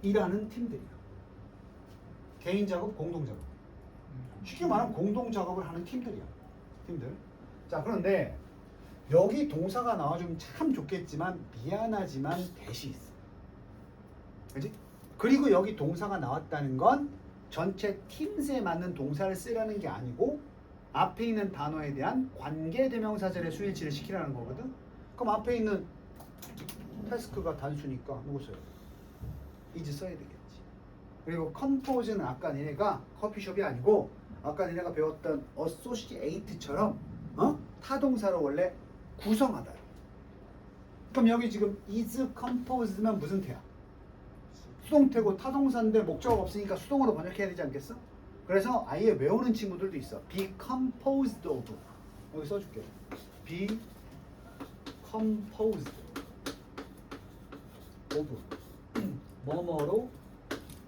일하는 팀들이야. 개인 작업, 공동 작업. 쉽게 말하면 공동 작업을 하는 팀들이야. 팀들. 자, 그런데 여기 동사가 나와주면 참 좋겠지만 미안하지만 대시 있어. 그렇지? 그리고 여기 동사가 나왔다는 건 전체 팀스에 맞는 동사를 쓰라는 게 아니고 앞에 있는 단어에 대한 관계대명사절의 수일치를 시키라는 거거든. 그럼 앞에 있는 태스크가 단수니까 누구 써요? is 써야 되겠지. 그리고 compose는 아까 니네가 커피숍이 아니고 아까 니네가 배웠던 associate처럼 타동사로 원래 구성하다. 그럼 여기 지금 is composed면 무슨 태야? 수동태고 타동사인데 목적어가 없으니까 수동으로 번역해야 되지 않겠어? 그래서 아예 외우는 친구들도 있어. be composed of. 여기 써줄게. be composed of. 뭐뭐로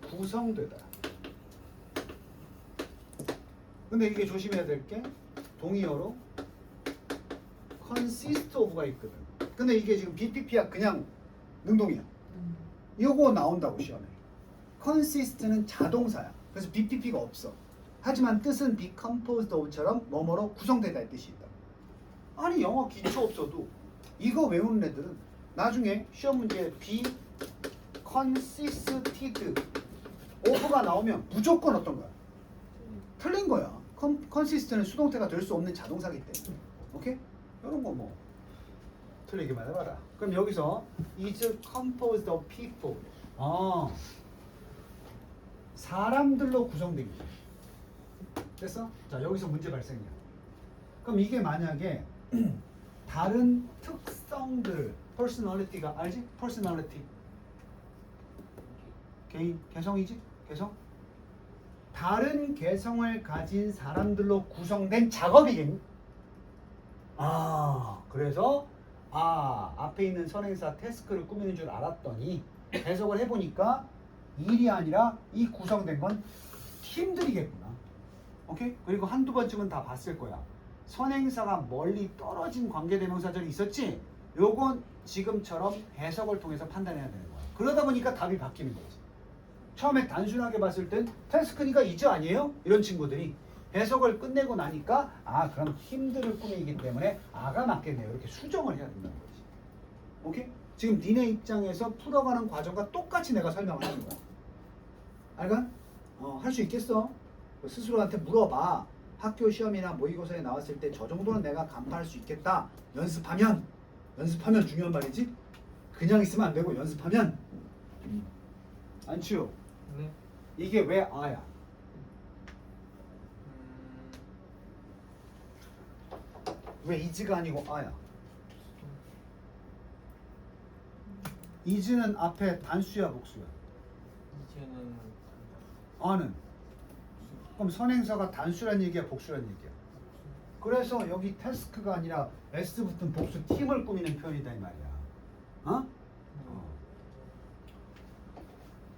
구성되다. 근데 이게 조심해야 될 게 동의어로 consist of가 있거든. 근데 이게 지금 BPP야 그냥 능동이야. 이거 나온다고 시험에. consist는 자동사야. 그래서 BPP가 없어. 하지만 뜻은 be composed of처럼 뭐뭐로 구성되다의 뜻이 있다. 아니 영어 기초 없어도 이거 외우는 애들은 나중에 시험 문제에 be consisted of가 나오면 무조건 어떤 거야? 틀린 거야. consist는 수동태가 될 수 없는 자동사기 때문에. 오케이? 이런 거 뭐 틀리기만 해봐라. 그럼 여기서 is composed of people. 사람들로 구성된 게 됐어? 자, 여기서 문제 발생이야. 그럼 이게 만약에 다른 특성들을 personality가 알지? personality 개인, 개성이지? 개성? 다른 개성을 가진 사람들로 구성된 작업이겠니? 그래서 앞에 있는 선행사 태스크를 꾸미는 줄 알았더니 해석을 해보니까 일이 아니라 이 구성된 건 팀들이겠구나. 오케이? 그리고 한두 번쯤은 다 봤을 거야. 선행사가 멀리 떨어진 관계대명사절이 있었지? 요건 지금처럼 해석을 통해서 판단해야 되는 거야. 그러다 보니까 답이 바뀌는 거지. 처음에 단순하게 봤을 땐 task니까 is 아니에요? 이런 친구들이 해석을 끝내고 나니까 아 그럼 팀들을 꾸미기 때문에 아가 맞겠네요. 이렇게 수정을 해야 된다는 거지. 오케이? 지금 니네 입장에서 풀어가는 과정과 똑같이 내가 설명을 하는 거야. 알가? 할 수 있겠어? 스스로한테 물어봐. 학교 시험이나 모의고사에 나왔을 때 저 정도는 내가 간파할 수 있겠다. 연습하면 중요한 말이지. 그냥 있으면 안 되고 연습하면. 안치요. 네. 이게 왜 아야? 왜 is가 아니고 아야? is는 앞에 단수야 복수야? 이제는 아는. 그럼 선행사가 단수란 얘기야 복수란 얘기야? 그래서 여기 task가 아니라 s 붙은 복수 팀을 꾸미는 표현이다 이 말이야. 어?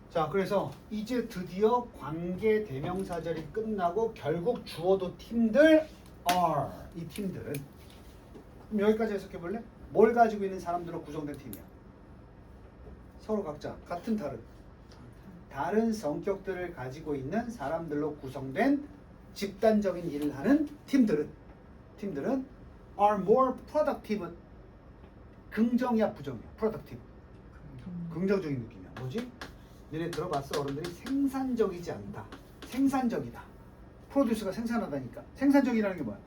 자 그래서 이제 드디어 관계 대명사절이 끝나고 결국 주어도 팀들 are 이 팀들은 그럼 여기까지 해석해 볼래? 뭘 가지고 있는 사람들로 구성된 팀이야? 서로 각자 같은 다른 성격들을 가지고 있는 사람들로 구성된 집단적인 일을 하는 팀들은 are more productive. 긍정이야 부정이야? productive. 긍정적인 느낌이야. 뭐지? 너네 들어봤어? 어른들이 생산적이지 않다. 생산적이다. 프로듀스가 생산하다니까. 생산적이라는 게 뭐야?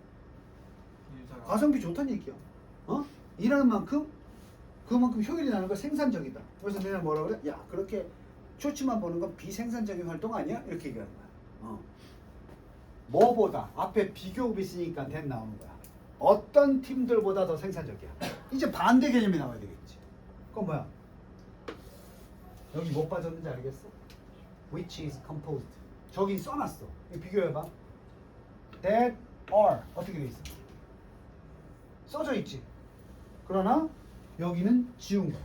가성비 좋다는 얘기야. 일하는 만큼 그만큼 효율이 나는 거 생산적이다. 그래서 내가 뭐라 그래? 야 그렇게 쇼츠만 보는 건 비생산적인 활동 아니야? 이렇게 얘기하는 거야. 뭐보다 앞에 비교급이 있으니까 that 나오는 거야. 어떤 팀들보다 더 생산적이야. 이제 반대 개념이 나와야 되겠지. 그건 뭐야? 여기 못 빠졌는지 알겠어? Which is composed. 저기 써놨어. 이거 비교해봐. That are 어떻게 돼 있어? 써져 있지. 그러나 여기는 지운 거야.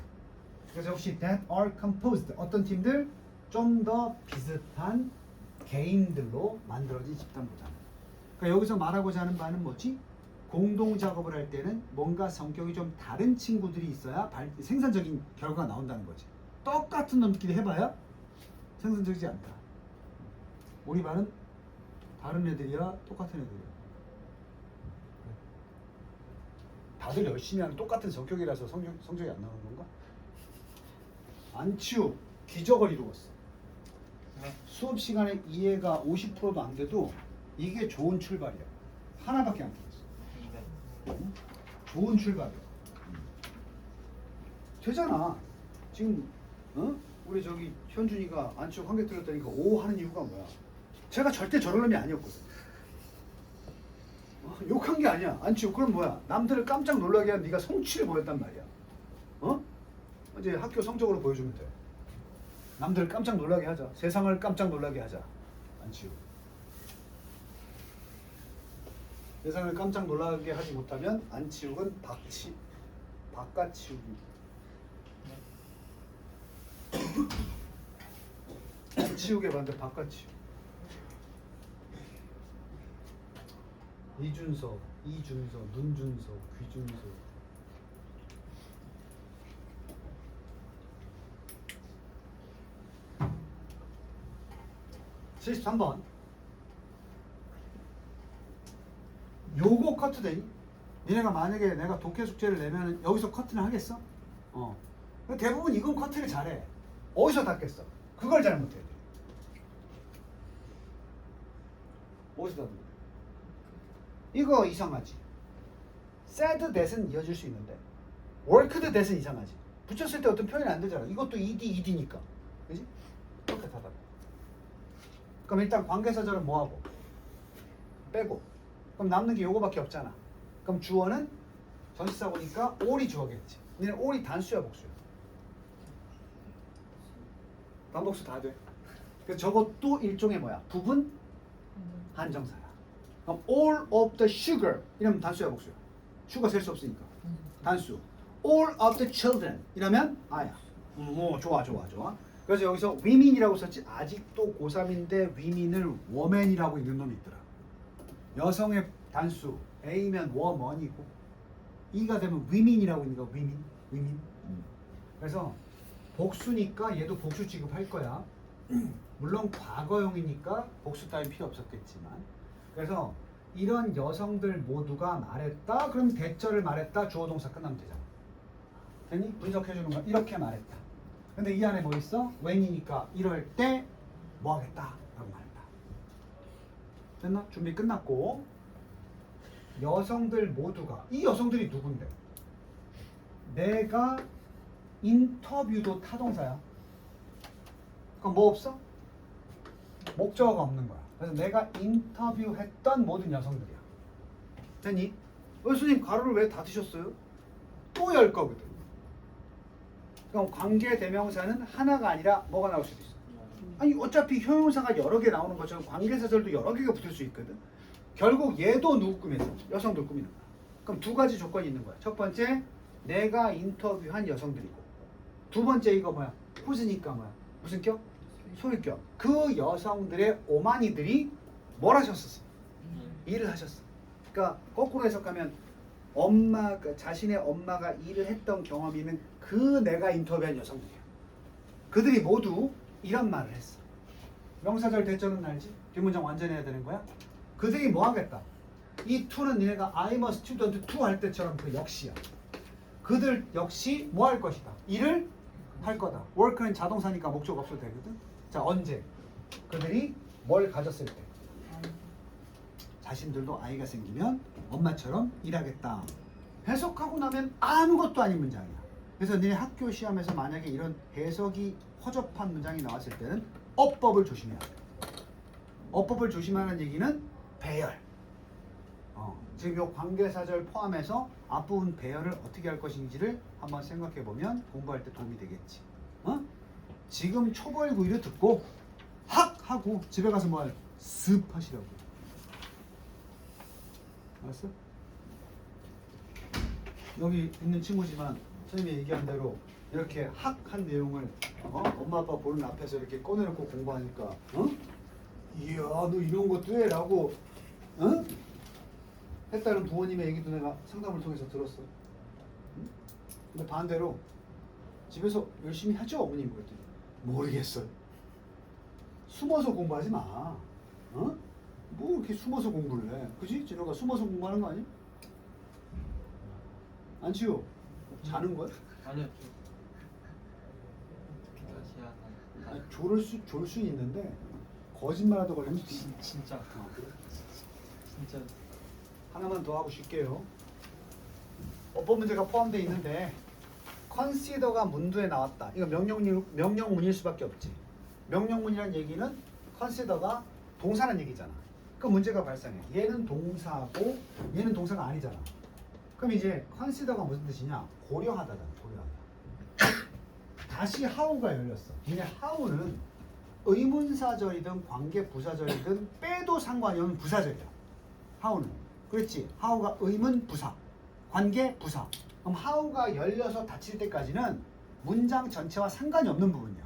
그래서 역시 that are composed. 어떤 팀들? 좀 더 비슷한 개인들로 만들어진 집단보다는. 그러니까 여기서 말하고자 하는 바는 뭐지? 공동 작업을 할 때는 뭔가 성격이 좀 다른 친구들이 있어야 생산적인 결과가 나온다는 거지. 똑같은 놈끼리 해봐야 생산적이지 않다. 우리 반은 다른 애들이야 똑같은 애들이야. 다들 열심히 하는 똑같은 성격이라서 성적이 안 나오는 건가? 안치우 기적을 이루었어. 수업 시간에 이해가 50%도 안 돼도 이게 좋은 출발이야. 하나밖에 안 틀렸어. 좋은 출발이야. 되잖아. 지금 우리 저기 현준이가 안치우 한 개 틀렸다니까 오 하는 이유가 뭐야? 제가 절대 저런 놈이 아니었거든. 욕한 게 아니야. 안치우 그럼 뭐야? 남들을 깜짝 놀라게 한 네가 성취를 보였단 말이야. 이제 학교 성적으로 보여주면 돼. 남들을 깜짝 놀라게 하자. 세상을 깜짝 놀라게 하자. 안치우. 세상을 깜짝 놀라게 하지 못하면 안치욱은 바깥치우기. 안치욱의 반대 바깥치우. 이준석, 눈준석, 귀준석. 73번. 요거 커트되니? 니네가 만약에 내가 독해 숙제를 내면 여기서 커트는 하겠어? 대부분 이건 커트를 잘해. 어디서 닫겠어? 그걸 잘못해. 어디서 닫는 거야? 이거 이상하지. sad that은 이어질 수 있는데 worked that은 이상하지. 붙였을 때 어떤 표현이 안 되잖아. 이것도 ed니까. 그지? 이렇게 닫아. 그럼 일단 관계사절은 뭐하고? 빼고. 그럼 남는 게 요거밖에 없잖아. 그럼 주어는 전치사 보니까 all이 주어겠지. 얘는 all이 단수야 복수야? 반복수 다 돼. 그래서 저것도 일종의 뭐야? 부분 한정사야. 그럼 all of the sugar 이러면 단수야 복수야? 슈가 셀 수 없으니까 단수. all of the children 이러면 아야. 좋아. 그래서 여기서 women이라고 썼지. 아직도 고3인데 women을 woman이라고 읽는 놈이 있더라. 여성의 단수 A면 woman이고 E가 되면 women이라고 있는 거. women. 그래서 복수니까 얘도 복수 취급할 거야. 물론 과거형이니까 복수 따위 필요 없었겠지만 그래서 이런 여성들 모두가 말했다. 그럼 대절을 말했다. 주어 동사 끝나면 되잖아. 됐니? 분석해 주는 거 이렇게 말했다. 근데 이 안에 뭐 있어? when이니까 이럴 때 뭐 하겠다 라고 말했다. 됐나? 준비 끝났고 여성들 모두가 이 여성들이 누군데? 내가 인터뷰도 타동사야. 그럼 뭐 없어? 목적어가 없는 거야. 그래서 내가 인터뷰했던 모든 여성들이야. 됐니? 선생님 가로를 왜 닫으셨어요? 또 열 거거든. 그럼 관계 대명사는 하나가 아니라 뭐가 나올 수도 있어. 아니 어차피 형용사가 여러 개 나오는 것처럼 관계사절도 여러 개가 붙을 수 있거든. 결국 얘도 누구 꾸면서 여성들 꾸미는 거야. 그럼 두 가지 조건이 있는 거야. 첫 번째 내가 인터뷰한 여성들이고 두 번째 이거 뭐야? 후즈니까 뭐야? 무슨 격? 소유격. 그 여성들의 오마니들이 뭘 하셨었어? 일을 하셨어. 그러니까 거꾸로 해석하면 엄마가 자신의 엄마가 일을 했던 경험이 있는 그 내가 인터뷰한 여성들이야. 그들이 모두 이런 말을 했어. 명사절 대절은 알지? 뒷문장 완전해야 되는 거야. 그들이 뭐 하겠다? 이 to는 니네가 I'm a student to 할 때처럼 그 역시야. 그들 역시 뭐 할 것이다? 일을 할 거다. work는 자동사니까 목적 없어도 되거든. 자, 언제? 그들이 뭘 가졌을 때? 자신들도 아이가 생기면 엄마처럼 일하겠다. 해석하고 나면 아무것도 아닌 문장이야. 그래서 니네 학교 시험에서 만약에 이런 해석이 허접한 문장이 나왔을 때는 어법을 조심해야 돼. 어법을 조심하는 얘기는 배열. 지금 이 관계사절 포함해서 앞부분 배열을 어떻게 할 것인지를 한번 생각해 보면 공부할 때 도움이 되겠지. 지금 초벌구이를 듣고 확 하고 집에 가서 뭐 할? 습 하시라고. 알았어? 여기 있는 친구지만 선생님이 얘기한 대로 이렇게 학한 내용을 엄마 아빠 보는 앞에서 이렇게 꺼내놓고 공부하니까 이야 너 이런 것도 해? 라고 했다는 부모님의 얘기도 내가 상담을 통해서 들었어. 근데 반대로 집에서 열심히 하죠 어머님 그랬더니 모르겠어요. 숨어서 공부하지 마. 뭐 이렇게 숨어서 공부를 해? 그지? 진호가 숨어서 공부하는 거 아니야? 안치우 자는 거야? 아니요. 다시 하나. 졸 수 있는데 거짓말하다 걸리면 진짜. 그래? 진짜. 하나만 더 하고 쉴게요. 어법 문제가 포함되어 있는데 consider가 문두에 나왔다. 이거 명령문일 수밖에 없지. 명령문이라는 얘기는 consider가 동사라는 얘기잖아. 그 문제가 발생해. 얘는 동사고 얘는 동사가 아니잖아. 그럼 이제 consider가 무슨 뜻이냐? 고려하다잖아. 고려하다. 다시 how가 열렸어. 얘네 how는 의문사절이든 관계부사절이든 빼도 상관이 없는 부사절이야. how는. 그렇지. how가 의문 부사, 관계 부사. 그럼 how가 열려서 닫힐 때까지는 문장 전체와 상관이 없는 부분이야.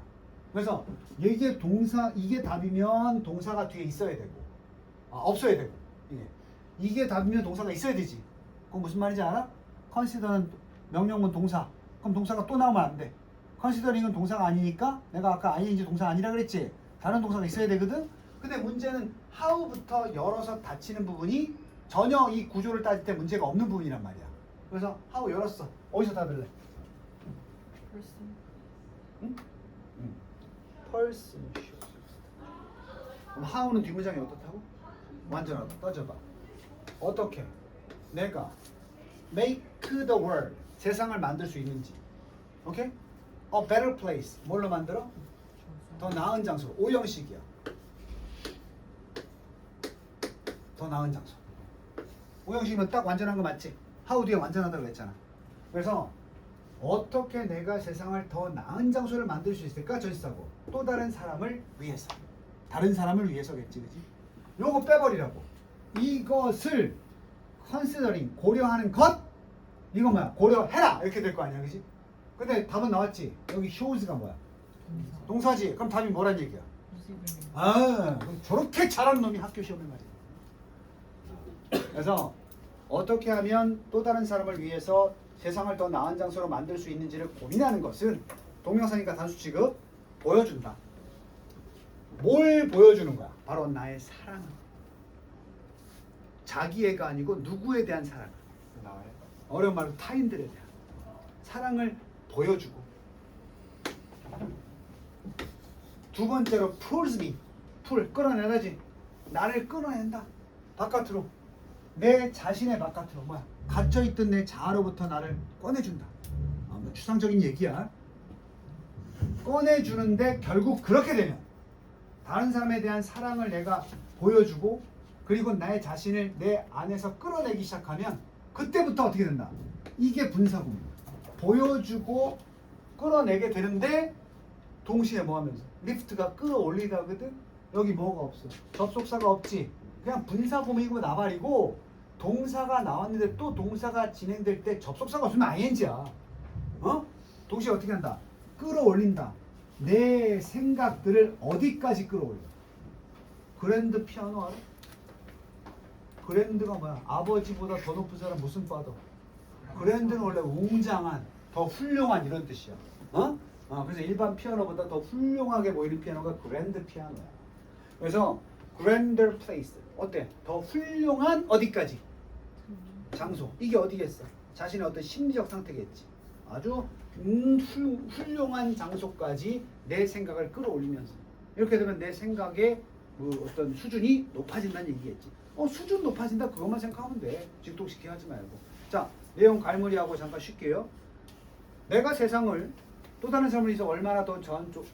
그래서 이게 동사, 이게 답이면 동사가 뒤에 있어야 되고, 없어야 되고, 이게 답이면 동사가 있어야 되지. 그건 무슨 말인지 알아? consider는 명령문 동사. 그럼 동사가 또 나오면 안 돼. considering은 동사가 아니니까 내가 아까 ing 동사 아니라 그랬지. 다른 동사가 있어야 되거든. 근데 문제는 how부터 열어서 닫히는 부분이 전혀 이 구조를 따질 때 문제가 없는 부분이란 말이야. 그래서 how 열었어. 어디서 닫을래? 응? person should. 그럼 how는 뒷문장이 어떻다고? 완전하다. 떠져봐. 어떻게? 내가 make the world 세상을 만들 수 있는지. 오케이? A better place 뭘로 만들어? 더 나은 장소. 오형식이야. 더 나은 장소. 오형식이면 딱 완전한 거 맞지? how 뒤에 완전하다고 그랬잖아. 그래서 어떻게 내가 세상을 더 나은 장소를 만들 수 있을까? 전치사고 또 다른 사람을 위해서. 다른 사람을 위해서겠지, 그지? 요거 빼버리라고. 이것을 considering 고려하는 것. 이거 뭐야? 고려해라 이렇게 될 거 아니야, 그지? 근데 답은 나왔지. 여기 shows가 뭐야? 동사지. 그럼 답이 뭐란 얘기야? 저렇게 잘하는 놈이 학교 시험에 말이야. 그래서 어떻게 하면 또 다른 사람을 위해서 세상을 더 나은 장소로 만들 수 있는지를 고민하는 것은 동명사니까 단수 취급 보여준다. 뭘 보여주는 거야? 바로 나의 사랑을. 자기애가 아니고 누구에 대한 사랑. 나와요. 어려운 말로 타인들에 대한 사랑을 보여주고. 두 번째로 pulls me. pull 끌어내다지. 나를 끌어낸다. 바깥으로. 내 자신의 바깥으로. 뭐야? 갇혀있던 내 자아로부터 나를 꺼내준다. 뭐 추상적인 얘기야. 꺼내주는데 결국 그렇게 되면 다른 사람에 대한 사랑을 내가 보여주고 그리고 나의 자신을 내 안에서 끌어내기 시작하면 그때부터 어떻게 된다? 이게 분사구문. 보여주고 끌어내게 되는데 동시에 뭐 하면서? 리프트가 끌어올리다거든? 여기 뭐가 없어? 접속사가 없지? 그냥 분사구문이고 나발이고 동사가 나왔는데 또 동사가 진행될 때 접속사가 없으면 ing야. 어? 동시에 어떻게 한다? 끌어올린다. 내 생각들을 어디까지 끌어올려? 그랜드 피아노 알아? 그랜드가 뭐야? 아버지보다 더 높은 사람 무슨 파더? 그랜드는 원래 웅장한, 더 훌륭한 이런 뜻이야. 그래서 일반 피아노보다 더 훌륭하게 보이는 피아노가 그랜드 피아노야. 그래서 grander place 어때? 더 훌륭한 어디까지? 장소. 이게 어디겠어? 자신의 어떤 심리적 상태겠지. 아주 훌륭한 장소까지 내 생각을 끌어올리면서 이렇게 되면 내 생각의 그 어떤 수준이 높아진다는 얘기겠지. 수준 높아진다 그것만 생각하면 돼. 직독시키 하지 말고. 자, 내용 갈무리하고 잠깐 쉴게요. 내가 세상을 또 다른 사람을 위해서 얼마나 더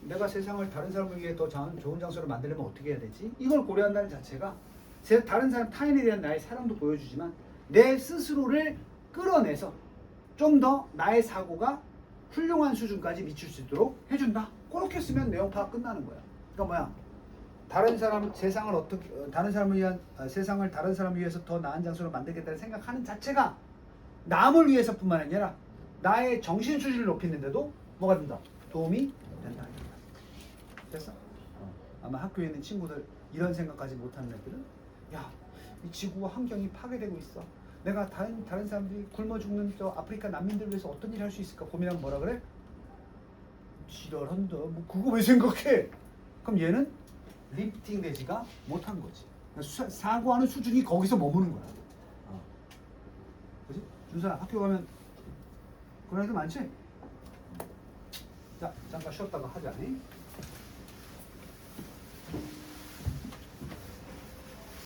내가 세상을 다른 사람을 위해 더 좋은 장소로 만들려면 어떻게 해야 되지? 이걸 고려한다는 자체가 다른 사람 타인에 대한 나의 사랑도 보여주지만 내 스스로를 끌어내서 좀 더 나의 사고가 훌륭한 수준까지 미칠 수 있도록 해준다. 그렇게 쓰면 내용 파악 끝나는 거야. 그러니까 뭐야? 다른 사람을 위한 세상을 다른 사람을 위해서 더 나은 장소로 만들겠다는 생각하는 자체가 남을 위해서뿐만 아니라 나의 정신 수준을 높이는데도 뭐가 된다? 도움이 된다. 됐어? 아마 학교에 있는 친구들 이런 생각까지 못하는 애들은 야, 이 지구와 환경이 파괴되고 있어. 내가 다른 사람들이 굶어 죽는 저 아프리카 난민들 위해서 어떤 일을 할 수 있을까 고민하면 뭐라 그래? 지랄한다. 뭐 그거 왜 생각해? 그럼 얘는 리프팅 되지가 못한 거지. 사고하는 수준이 거기서 머무는 거야. 그지? 준서야 학교 가면 그런 애들 많지? 자, 잠깐 쉬었다가 하자.